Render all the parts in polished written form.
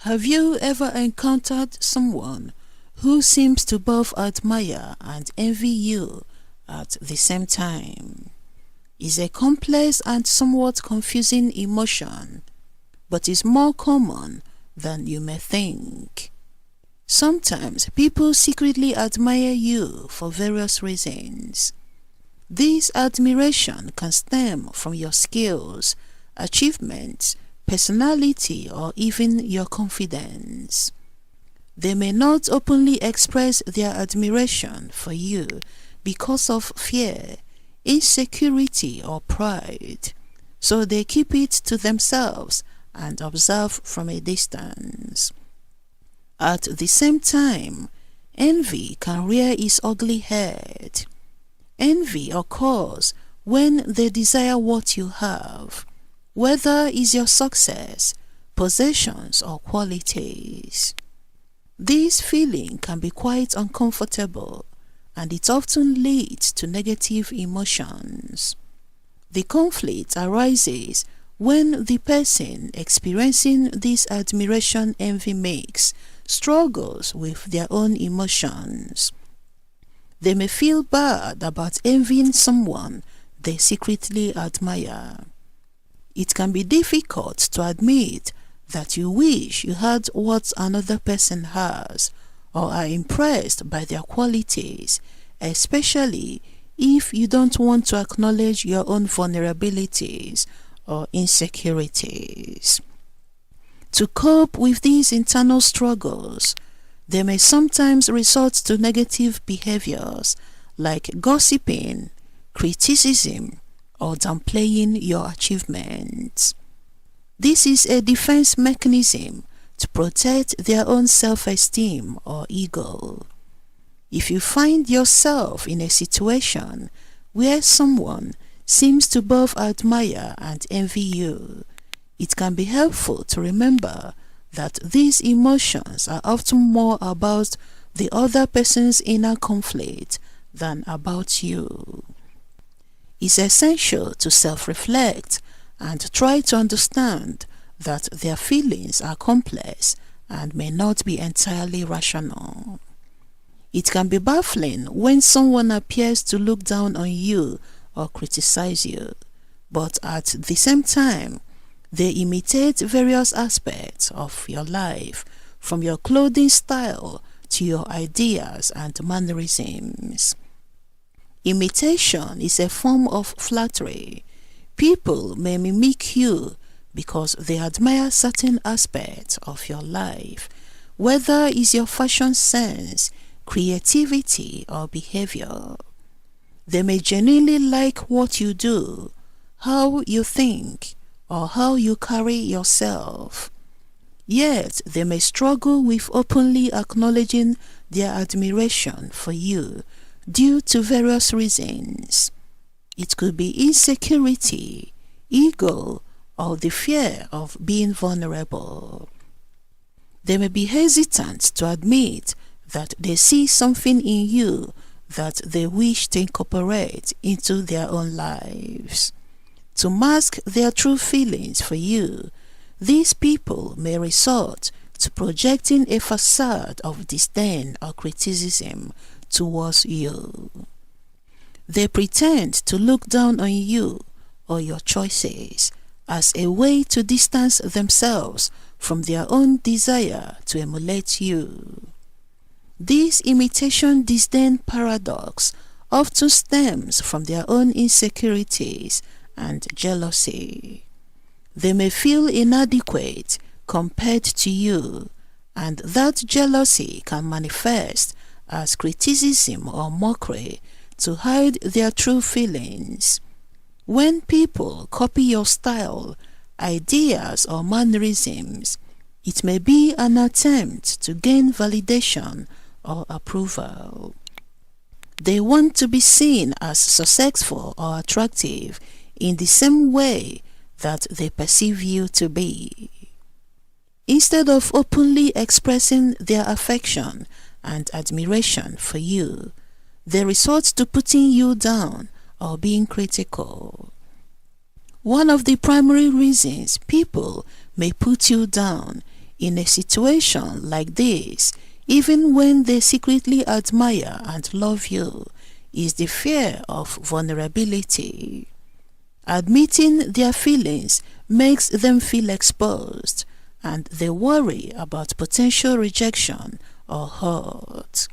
Have you ever encountered someone who seems to both admire and envy you at the same time? It's a complex and somewhat confusing emotion, but is more common than you may think. Sometimes people secretly admire you for various reasons. This admiration can stem from your skills, achievements, personality, or even your confidence. They may not openly express their admiration for you because of fear, insecurity, or pride, so they keep it to themselves and observe from a distance. At the same time, envy can rear its ugly head. Envy occurs when they desire what you have, whether it's your success, possessions, or qualities. This feeling can be quite uncomfortable, and it often leads to negative emotions. The conflict arises when the person experiencing this admiration envy makes struggles with their own emotions. They may feel bad about envying someone they secretly admire. It can be difficult to admit that you wish you had what another person has, or are impressed by their qualities, especially if you don't want to acknowledge your own vulnerabilities or insecurities. To cope with these internal struggles, they may sometimes resort to negative behaviors like gossiping, criticism, or downplaying your achievements. This is a defense mechanism to protect their own self-esteem or ego. If you find yourself in a situation where someone seems to both admire and envy you, it can be helpful to remember that these emotions are often more about the other person's inner conflict than about you. It's essential to self-reflect and try to understand that their feelings are complex and may not be entirely rational. It can be baffling when someone appears to look down on you or criticize you, but at the same time, they imitate various aspects of your life, from your clothing style to your ideas and mannerisms. Imitation is a form of flattery. People may mimic you because they admire certain aspects of your life, whether it's your fashion sense, creativity, or behavior. They may genuinely like what you do, how you think, or how you carry yourself. Yet they may struggle with openly acknowledging their admiration for you due to various reasons. It could be insecurity, ego, or the fear of being vulnerable. They may be hesitant to admit that they see something in you that they wish to incorporate into their own lives. To mask their true feelings for you, these people may resort to projecting a facade of disdain or criticism towards you. They pretend to look down on you or your choices as a way to distance themselves from their own desire to emulate you. This imitation disdain paradox often stems from their own insecurities and jealousy. They may feel inadequate compared to you, and that jealousy can manifest as criticism or mockery to hide their true feelings. When people copy your style, ideas, or mannerisms, it may be an attempt to gain validation or approval. They want to be seen as successful or attractive in the same way that they perceive you to be. Instead of openly expressing their affection and admiration for you, they resort to putting you down or being critical. One of the primary reasons people may put you down In a situation like this, even when they secretly admire and love you, is the fear of vulnerability. Admitting their feelings makes them feel exposed, and they worry about potential rejection or hurt.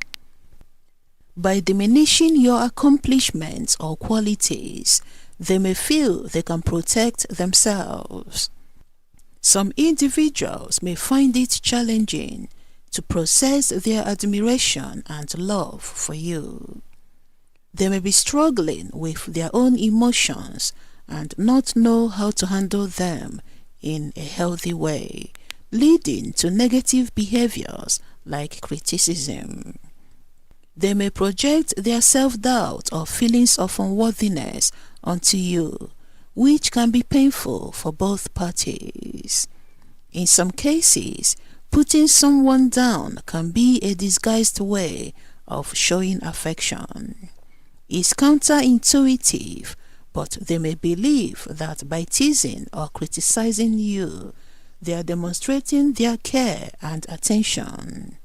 By diminishing your accomplishments or qualities, they may feel they can protect themselves. Some individuals may find it challenging to process their admiration and love for you. They may be struggling with their own emotions and not know how to handle them in a healthy way, leading to negative behaviors like criticism. They may project their self-doubt or feelings of unworthiness onto you, which can be painful for both parties. In some cases, putting someone down can be a disguised way of showing affection. It's counterintuitive, but they may believe that by teasing or criticizing you, they are demonstrating their care and attention.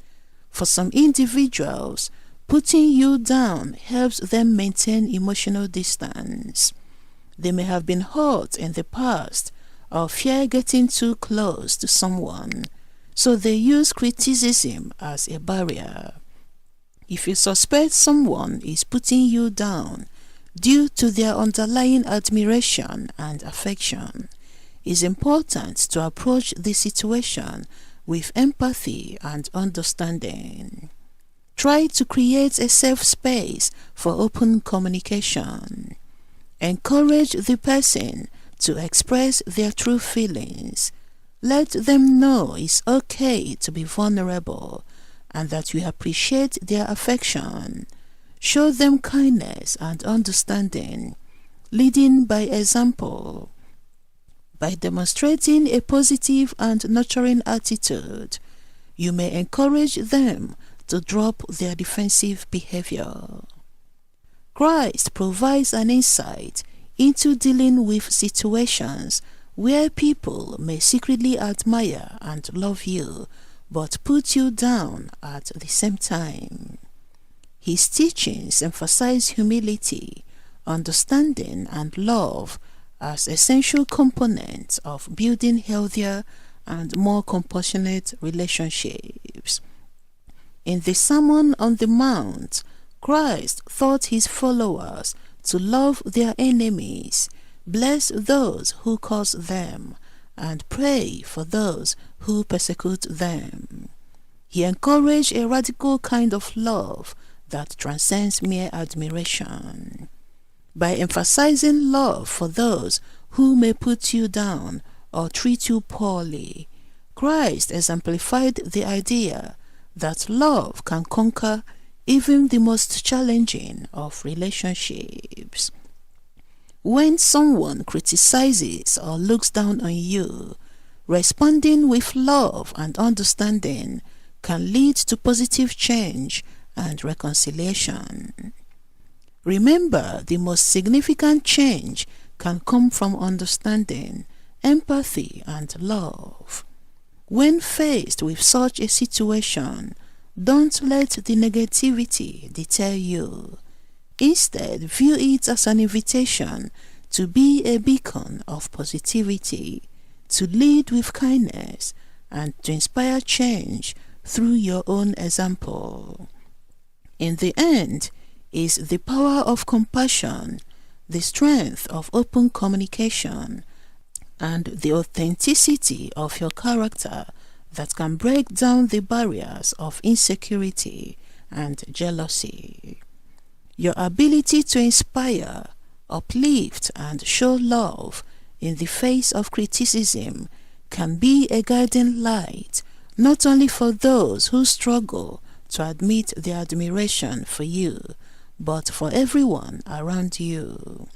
For some individuals, putting you down helps them maintain emotional distance. They may have been hurt in the past or fear getting too close to someone, so they use criticism as a barrier. If you suspect someone is putting you down due to their underlying admiration and affection, it's important to approach the situation with empathy and understanding. Try to create a safe space for open communication. Encourage the person to express their true feelings. Let them know it's okay to be vulnerable and that you appreciate their affection. Show them kindness and understanding, leading by example. By demonstrating a positive and nurturing attitude, you may encourage them to drop their defensive behavior. Christ provides an insight into dealing with situations where people may secretly admire and love you but put you down at the same time. His teachings emphasize humility, understanding, and love as essential components of building healthier and more compassionate relationships. In the Sermon on the Mount, Christ taught his followers to love their enemies, bless those who curse them, and pray for those who persecute them. He encouraged a radical kind of love that transcends mere admiration. By emphasizing love for those who may put you down or treat you poorly, Christ exemplified the idea that love can conquer even the most challenging of relationships. When someone criticizes or looks down on you, responding with love and understanding can lead to positive change and reconciliation. Remember, the most significant change can come from understanding, empathy, and love. When faced with such a situation, don't let the negativity deter you. Instead, view it as an invitation to be a beacon of positivity, to lead with kindness, and to inspire change through your own example. In the end, is the power of compassion, the strength of open communication, and the authenticity of your character that can break down the barriers of insecurity and jealousy. Your ability to inspire, uplift, and show love in the face of criticism can be a guiding light not only for those who struggle to admit their admiration for you, but for everyone around you.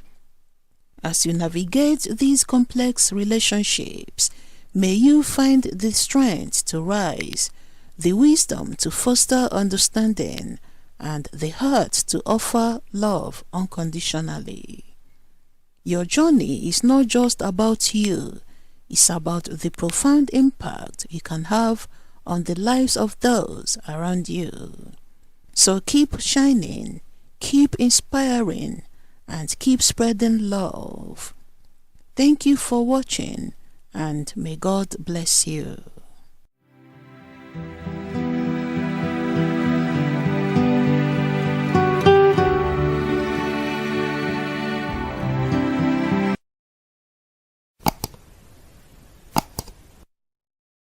As you navigate these complex relationships, may you find the strength to rise, the wisdom to foster understanding, and the heart to offer love unconditionally. Your journey is not just about you, It's about the profound impact you can have on the lives of those around you. So keep shining, keep inspiring, and keep spreading love. Thank you for watching, and may God bless you.